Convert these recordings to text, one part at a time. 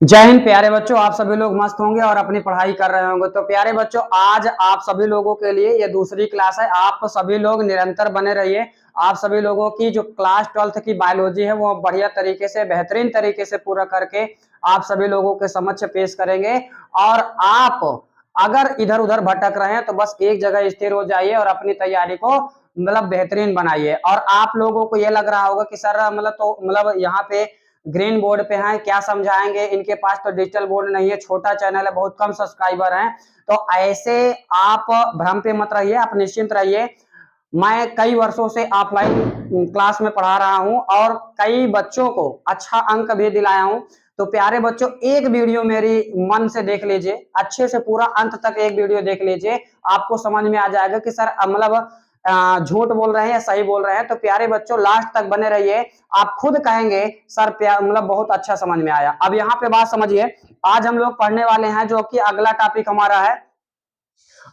जय हिंद प्यारे बच्चों। आप सभी लोग मस्त होंगे और अपनी पढ़ाई कर रहे होंगे। तो प्यारे बच्चों, आज आप सभी लोगों के लिए ये दूसरी क्लास है। आप सभी लोग निरंतर बने रहिए। आप सभी लोगों की जो क्लास 12th की बायोलॉजी है वो बढ़िया तरीके से, बेहतरीन तरीके से पूरा करके आप सभी लोगों के समक्ष पेश करेंगे। और आप अगर इधर उधर भटक रहे हैं तो बस एक जगह स्थिर हो जाइए और अपनी तैयारी को बेहतरीन बनाइए। और आप लोगों को ये लग रहा होगा कि सर यहाँ पे ग्रीन बोर्ड पे हैं, क्या समझाएंगे, इनके पास तो डिजिटल बोर्ड नहीं है, छोटा चैनल है, बहुत कम सब्सक्राइबर हैं। तो ऐसे आप भ्रम पे मत रहिए, आप निश्चिंत रहिए। मैं कई वर्षों से ऑफलाइन क्लास में पढ़ा रहा हूं और कई बच्चों को अच्छा अंक भी दिलाया हूं। तो प्यारे बच्चों, एक वीडियो मेरी मन से देख लीजिए, अच्छे से पूरा अंत तक एक वीडियो देख लीजिए, आपको समझ में आ जाएगा कि सर झूठ बोल रहे हैं या सही बोल रहे हैं। तो प्यारे बच्चों, लास्ट तक बने रहिए, आप खुद कहेंगे सर बहुत अच्छा समझ में आया। अब यहाँ पे बात समझिए, आज हम लोग पढ़ने वाले हैं जो कि अगला टॉपिक हमारा है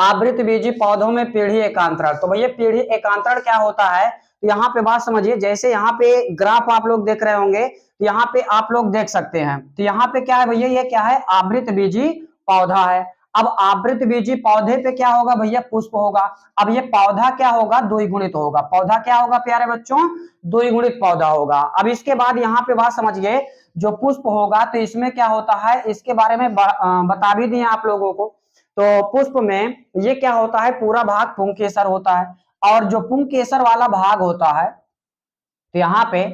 आवृत बीजी पौधों में पीढ़ी एकांतरण। तो भैया पीढ़ी एकांतरण क्या होता है, तो यहाँ पे बात समझिए। जैसे यहाँ पे ग्राफ आप लोग देख रहे होंगे, तो यहाँ पे आप लोग देख सकते हैं, तो यहाँ पे क्या है भैया, ये क्या है, आवृत बीजी पौधा है। अब आवृत बीजी पौधे पे क्या होगा भैया, पुष्प होगा। अब ये पौधा क्या होगा, द्विगुणित होगा। पौधा क्या होगा प्यारे बच्चों, द्विगुणित पौधा होगा। अब इसके बाद यहाँ पे बात समझिए, जो पुष्प होगा तो इसमें क्या होता है, इसके बारे में बता भी दिए आप लोगों को। तो पुष्प में ये क्या होता है, पूरा भाग पुंकेसर होता है। और जो पुंकेसर वाला भाग होता है, तो यहाँ पे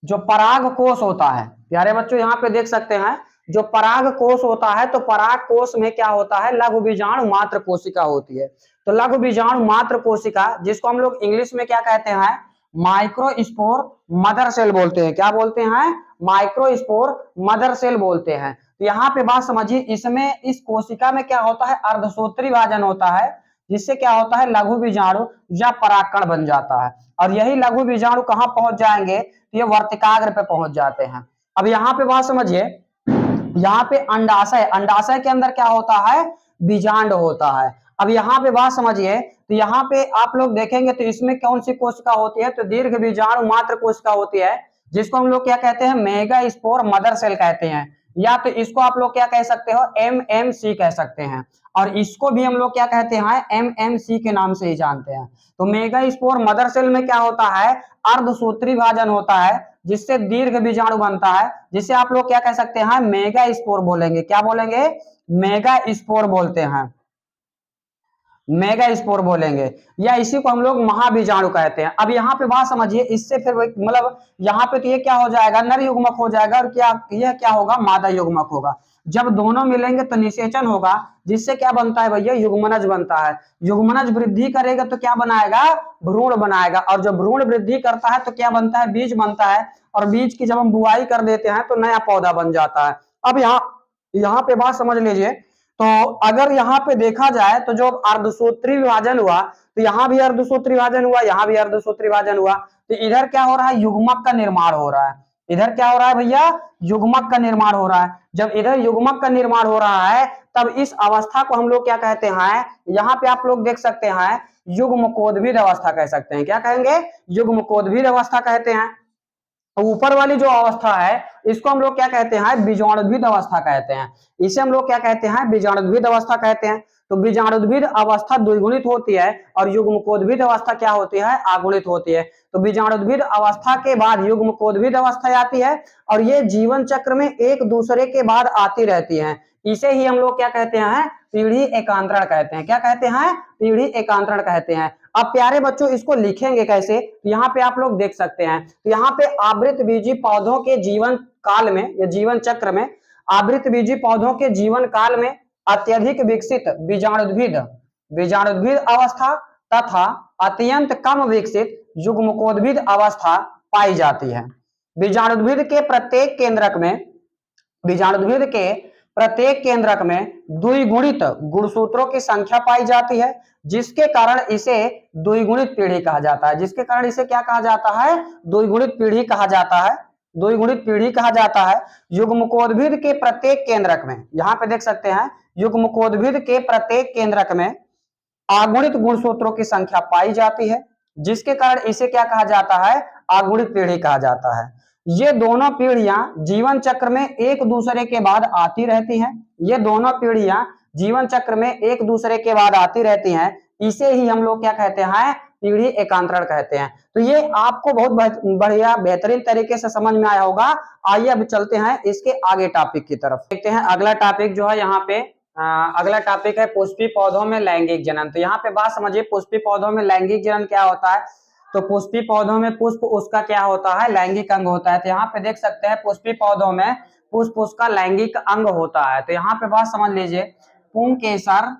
जो पराग कोश होता है, प्यारे बच्चों यहाँ पे देख सकते हैं, जो पराग कोश होता है, तो पराग कोश में क्या होता है, लघु बीजाणु मात्र कोशिका होती है। तो लघु बीजाणु मात्र कोशिका, जिसको हम लोग इंग्लिश में क्या कहते हैं, माइक्रोस्पोर मदर सेल बोलते हैं। क्या बोलते हैं, माइक्रोस्पोर मदर सेल बोलते हैं। तो यहाँ पे बात समझिए, इसमें इस कोशिका में क्या होता है, अर्धसूत्री विभाजन होता है, जिससे क्या होता है, लघु बीजाणु या परागकण बन जाता है। और यही लघु बीजाणु कहाँ पहुंच जाएंगे, तो ये वर्तिकाग्र पे पहुंच जाते हैं। अब यहाँ पे बात समझिए, यहाँ पे अंडाशय, अंडाशय के अंदर क्या होता है, बीजांड होता है। अब यहाँ पे बात समझिए, तो यहाँ पे आप लोग देखेंगे तो इसमें कौन सी कोशिका होती है, तो दीर्घ बीजाणु मात्र कोशिका होती है, जिसको हम लोग क्या कहते हैं, मेगा स्पोर मदर सेल कहते हैं। या तो इसको आप लोग क्या कह सकते हो, MMC कह सकते हैं। और इसको भी हम लोग क्या कहते हैं, MMC के नाम से ही जानते हैं। तो मेगा स्पोर मदर सेल में क्या होता है, अर्धसूत्री विभाजन होता है, जिससे दीर्घ बीजाणु बनता है, जिसे आप लोग क्या कह सकते हैं, मेगा स्पोर बोलेंगे। क्या बोलेंगे, मेगा स्पोर बोलते हैं, मेगा स्पोर बोलेंगे, या इसी को हम लोग महाबीजाणु कहते हैं। अब यहाँ पे बात समझिए, इससे फिर यहाँ पे तो ये क्या हो जाएगा, नर युग्मक हो जाएगा, और क्या यह क्या होगा, मादा युग्मक होगा। जब दोनों मिलेंगे तो निषेचन होगा, जिससे क्या बनता है भैया, युग्मनज बनता है। युग्मनज वृद्धि करेगा तो क्या बनाएगा, भ्रूण बनाएगा। और जब भ्रूण वृद्धि करता है तो क्या बनता है, बीज बनता है। और बीज की जब हम बुआई कर देते हैं तो नया पौधा बन जाता है। अब यहाँ पे बात समझ लीजिए, तो अगर यहाँ पे देखा जाए तो जो अर्धसूत्री विभाजन हुआ, तो यहाँ भी अर्धसूत्री विभाजन हुआ, यहाँ भी अर्धसूत्री विभाजन हुआ, तो इधर क्या हो रहा है, युग्मक का निर्माण हो रहा है। इधर क्या हो रहा है भैया, युग्मक का निर्माण हो रहा है। जब इधर युग्मक का निर्माण हो रहा है, तब इस अवस्था को हम लोग क्या कहते हैं, यहाँ पे आप लोग देख सकते हैं, युग्मकोद्भिद अवस्था कह सकते हैं। क्या कहेंगे, युग्मकोद्भिद अवस्था कहते हैं। ऊपर वाली जो अवस्था है, इसको हम लोग क्या कहते हैं, बीजाणुद्भिद अवस्था कहते हैं। इसे हम लोग क्या कहते हैं, बीजाणुद्भिद अवस्था कहते हैं। तो बीजाणुद्भिद अवस्था द्विगुणित होती है और युग्मकोद्भिद अवस्था क्या होती है, आगुणित होती है। तो बीजाणुद्भिद अवस्था के बाद युग्मकोद्भिद अवस्था आती है, और ये जीवन चक्र में एक दूसरे के बाद आती रहती है। इसे ही हम लोग क्या कहते हैं, पीढ़ी एकांतरण कहते हैं। क्या कहते हैं, पीढ़ी एकांतरण कहते हैं। अब प्यारे बच्चों, इसको लिखेंगे कैसे, तो यहाँ पे आप लोग देख सकते हैं, तो यहाँ पे आवृत बीजी पौधों के जीवन काल में या जीवन चक्र में, आवृत बीजी पौधों के जीवन काल में अत्यधिक विकसित बीजाणुद्भिद बीजाणुद्भिद अवस्था तथा अत्यंत कम विकसित युग्मकोद्भिद अवस्था पाई जाती है। बीजाणुद्भिद के प्रत्येक केंद्रक में, बीजाणुद्भिद के प्रत्येक केंद्रक में द्विगुणित गुणसूत्रों की संख्या पाई जाती है, जिसके कारण इसे द्विगुणित पीढ़ी कहा जाता है। जिसके कारण इसे क्या कहा जाता है, द्विगुणित पीढ़ी कहा जाता है, द्विगुणित पीढ़ी कहा जाता है। युग्मकोद्भिद के प्रत्येक केंद्रक में, यहाँ पे देख सकते हैं, युग्मकोद्भिद के प्रत्येक केंद्रक में अगुणित गुणसूत्रों की संख्या पाई जाती है, जिसके कारण इसे क्या कहा जाता है, अगुणित पीढ़ी कहा जाता है। ये दोनों पीढ़ियां जीवन चक्र में एक दूसरे के बाद आती रहती हैं। ये दोनों पीढ़ियां जीवन चक्र में एक दूसरे के बाद आती रहती हैं। इसे ही हम लोग क्या कहते हैं, पीढ़ी एकांतरण कहते हैं। तो ये आपको बहुत बढ़िया बेहतरीन तरीके से समझ में आया होगा। आइए अब चलते हैं इसके आगे टॉपिक की तरफ। देखते हैं अगला टॉपिक जो है यहाँ पे अगला टॉपिक है पुष्पी पौधों में लैंगिक जनन। तो यहाँ पे बात समझिए, पुष्पी पौधों में लैंगिक जनन क्या होता है। तो पुष्पी पौधों में पुष्प उसका क्या होता है, लैंगिक अंग होता है। तो यहाँ पे देख सकते हैं पुष्पी पौधों में पुष्प उसका लैंगिक अंग होता है। तो यहाँ पे बात समझ लीजिए, पुंकेसर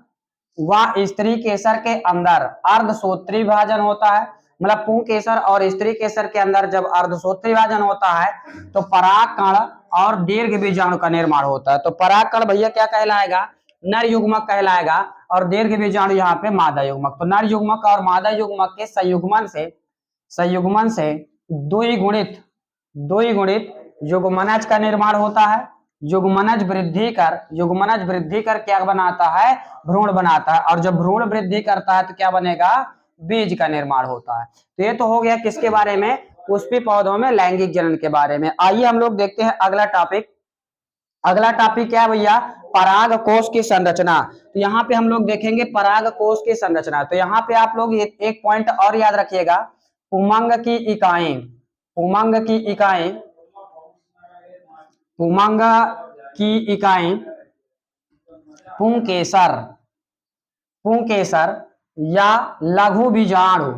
व स्त्री केसर के अंदर अर्धसूत्री विभाजन होता है। मतलब पुंकेसर और स्त्री केसर के अंदर जब अर्धसूत्री विभाजन होता है तो परागकण और दीर्घ बीजाणु का निर्माण होता है। तो परागकण भैया क्या कहलाएगा, नर युग्मक कहलाएगा, और दीर्घ बीजाणु यहाँ पे मादा युग्मक। तो नर युग्मक और मादा युग्मक के संयुग्मन से द्विगुणित युग्मनज का निर्माण होता है। युग्मनज वृद्धि कर क्या बनाता है, भ्रूण बनाता है, और जब भ्रूण वृद्धि करता है तो क्या बनेगा, बीज का निर्माण होता है। तो ये तो हो गया किसके बारे में, पुष्पी पौधों में लैंगिक जनन के बारे में। आइए हम लोग देखते हैं अगला टॉपिक। अगला टॉपिक क्या है भैया, पराग कोश की संरचना। तो यहाँ पे हम लोग देखेंगे पराग कोश की संरचना। तो यहाँ पे आप लोग एक पॉइंट और याद रखिएगा, उमंग की इकाएं पुंकेसर या लघु बीजाणु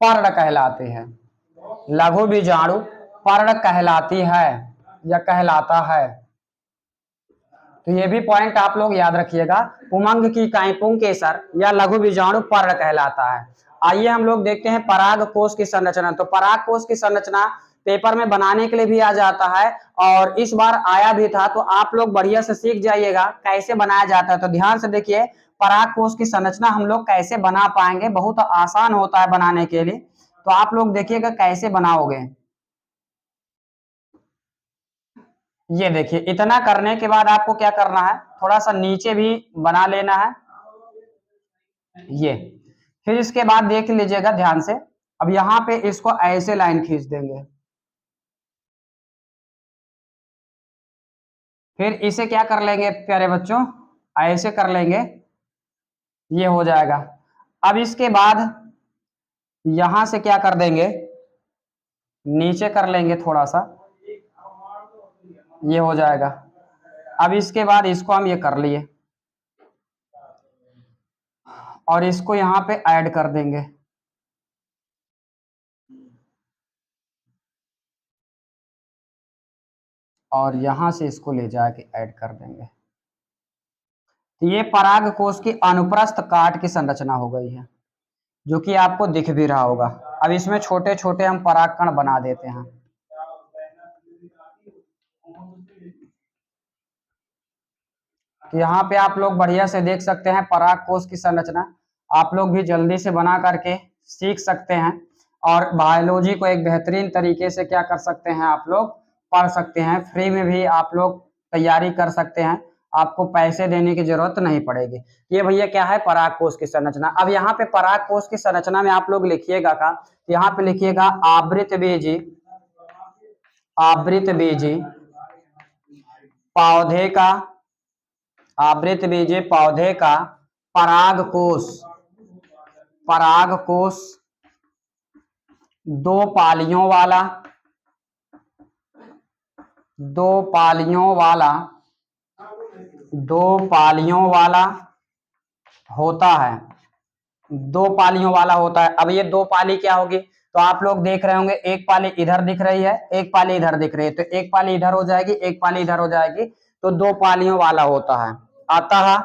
पर्ण कहलाते हैं। लघु बीजाणु पर्ण कहलाती है या कहलाता है। तो ये भी पॉइंट आप लोग याद रखिएगा, उमंग की इकाई पुंकेसर या लघु बीजाणु पर्ण कहलाता है। आइए हम लोग देखते हैं पराग कोश की संरचना। तो पराग कोश की संरचना पेपर में बनाने के लिए भी आ जाता है और इस बार आया भी था, तो आप लोग बढ़िया से सीख जाइएगा कैसे बनाया जाता है। तो ध्यान से देखिए, पराग कोश की संरचना हम लोग कैसे बना पाएंगे, बहुत आसान होता है बनाने के लिए। तो आप लोग देखिएगा कैसे बनाओगे। ये देखिए, इतना करने के बाद आपको क्या करना है, थोड़ा सा नीचे भी बना लेना है ये। फिर इसके बाद देख लीजिएगा ध्यान से, अब यहाँ पे इसको ऐसे लाइन खींच देंगे। फिर इसे क्या कर लेंगे प्यारे बच्चों, ऐसे कर लेंगे, ये हो जाएगा। अब इसके बाद यहां से क्या कर देंगे, नीचे कर लेंगे थोड़ा सा, ये हो जाएगा। अब इसके बाद इसको हम ये कर लिए और इसको यहां पे ऐड कर देंगे। और यहां से इसको ले जाके ऐड कर देंगे। तो ये पराग कोश की अनुप्रस्थ काट की संरचना हो गई है, जो कि आपको दिख भी रहा होगा। अब इसमें छोटे छोटे हम परागकण बना देते हैं। तो यहाँ पे आप लोग बढ़िया से देख सकते हैं पराग कोश की संरचना। आप लोग भी जल्दी से बना करके सीख सकते हैं और बायोलॉजी को एक बेहतरीन तरीके से क्या कर सकते हैं, आप लोग पढ़ सकते हैं। फ्री में भी आप लोग तैयारी कर सकते हैं, आपको पैसे देने की जरूरत नहीं पड़ेगी। ये भैया क्या है, पराग कोश की संरचना। अब यहाँ पे पराग कोश की संरचना में आप लोग लिखिएगा का, यहाँ पे लिखिएगा आवृत बीजी पौधे का, आवृत बीजी पौधे का पराग कोश दो पालियों वाला होता है। दो पालियों वाला होता है। अब ये दो पाली क्या होगी, तो आप लोग देख रहे होंगे, एक पाली इधर दिख रही है, एक पाली इधर दिख रही है। तो एक पाली इधर हो जाएगी, एक पाली इधर हो जाएगी, तो दो पालियों वाला होता है। अतः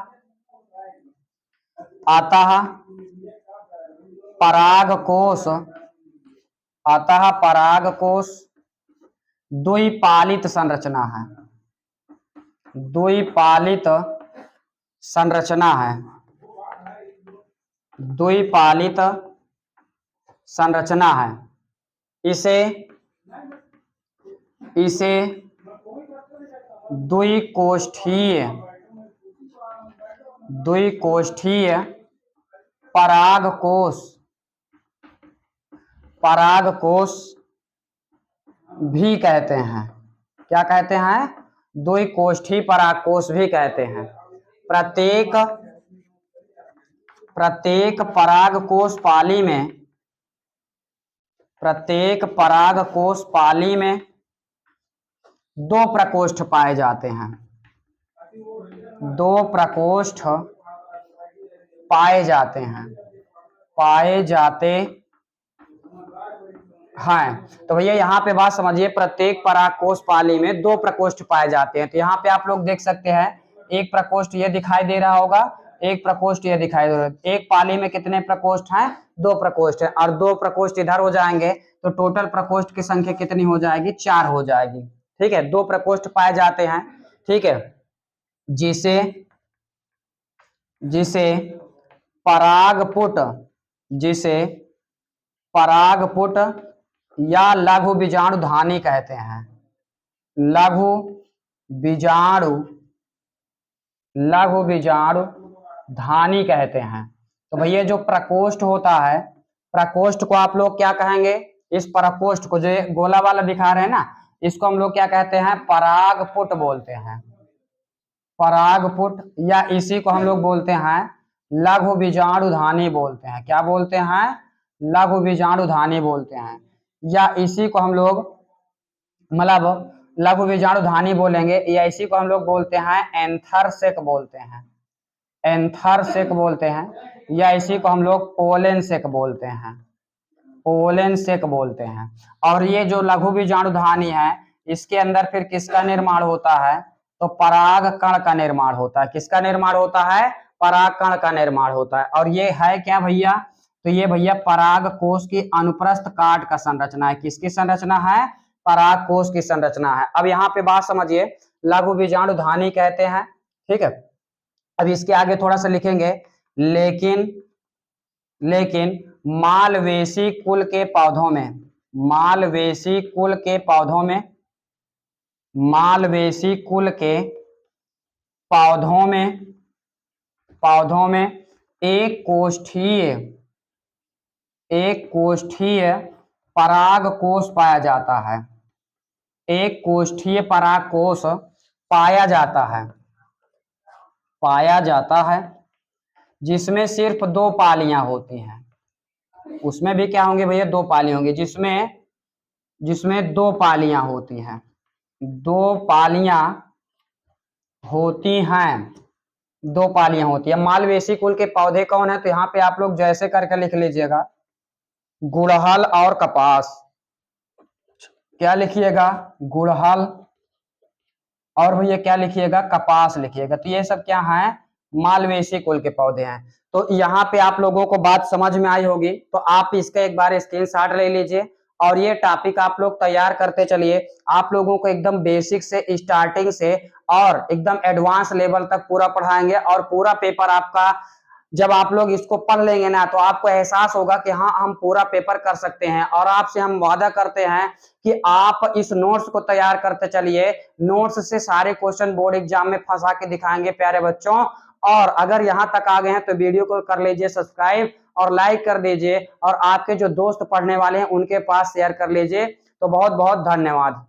पराग कोश द्विपालित संरचना है। इसे द्विकोष्ठीय पराग कोश परागकोश भी कहते हैं। क्या कहते हैं? द्विकोष्ठी परागकोश भी कहते हैं। प्रत्येक परागकोश पाली में दो प्रकोष्ठ पाए जाते हैं। दो प्रकोष्ठ पाए जाते हैं। तो भैया यहाँ पे बात समझिए, प्रत्येक परागकोश पाली में दो प्रकोष्ठ पाए जाते हैं। तो यहाँ पे आप लोग देख सकते हैं, एक प्रकोष्ठ ये दिखाई दे रहा होगा, एक प्रकोष्ठ ये दिखाई दे रहा है। एक पाली में कितने प्रकोष्ठ हैं? दो प्रकोष्ठ हैं। और दो प्रकोष्ठ इधर हो जाएंगे तो टोटल प्रकोष्ठ की संख्या कितनी हो जाएगी? 4 हो जाएगी। ठीक है, दो प्रकोष्ठ पाए जाते हैं। ठीक है, जिसे परागपुट या लघु बीजाणुधानी कहते हैं। लघु बीजाणुधानी कहते हैं। तो भैया जो प्रकोष्ठ होता है, प्रकोष्ठ को आप लोग क्या कहेंगे? इस प्रकोष्ठ को जो गोला वाला दिखा रहे हैं ना, इसको हम लोग क्या कहते हैं? परागपुट बोलते हैं। परागपुट, या इसी को हम लोग बोलते हैं लघु बीजाणुधानी बोलते हैं। क्या बोलते हैं? लघु बीजाणुधानी बोलते हैं। या इसी को हम लोग मतलब लघु बीजाणुधानी बोलेंगे, या इसी को हम लोग बोलते हैं एंथरसेक बोलते हैं। एंथरसेक बोलते हैं, या इसी को हम लोग पोलेनसेक बोलते हैं। पोलेनसेक बोलते हैं। और ये जो लघु बीजाणुधानी है, इसके अंदर फिर किसका निर्माण होता है? तो पराग कण का निर्माण होता है। किसका निर्माण होता है? पराग कण का निर्माण होता है। और ये है क्या भैया? तो ये भैया पराग कोश की अनुप्रस्थ काट का संरचना है। किसकी संरचना है? पराग कोश की संरचना है। अब यहाँ पे बात समझिए, लघु बीजाणुधानी कहते हैं। ठीक है, अब इसके आगे थोड़ा सा लिखेंगे, लेकिन मालवेसी कुल के पौधों में एक कोष्ठीय परागकोश पाया जाता है जिसमें सिर्फ दो पालियां होती हैं। उसमें भी क्या होंगे भैया? दो पालियां होंगी, जिसमें दो पालियां होती हैं। दो पालियां होती है। मालवेसी कुल के पौधे कौन है? तो यहाँ पे आप लोग जैसे करके लिख लीजिएगा, गुड़हल और कपास। क्या लिखिएगा? गुड़हल, और भैया क्या लिखिएगा? कपास लिखिएगा। तो ये सब क्या है? मालवेसी कुल के पौधे हैं। तो यहाँ पे आप लोगों को बात समझ में आई होगी, तो आप इसका एक बार स्क्रीनशॉट ले लीजिए और ये टॉपिक आप लोग तैयार करते चलिए। आप लोगों को एकदम बेसिक से, स्टार्टिंग से और एकदम एडवांस लेवल तक पूरा पढ़ाएंगे। और पूरा पेपर आपका जब आप लोग इसको पढ़ लेंगे ना, तो आपको एहसास होगा कि हाँ, हम पूरा पेपर कर सकते हैं। और आपसे हम वादा करते हैं कि आप इस नोट्स को तैयार करते चलिए। नोट्स से सारे क्वेश्चन बोर्ड एग्जाम में फंसा के दिखाएंगे प्यारे बच्चों। और अगर यहाँ तक आ गए हैं तो वीडियो को कर लीजिए सब्सक्राइब और लाइक कर दीजिए, और आपके जो दोस्त पढ़ने वाले हैं उनके पास शेयर कर लीजिए। तो बहुत बहुत धन्यवाद।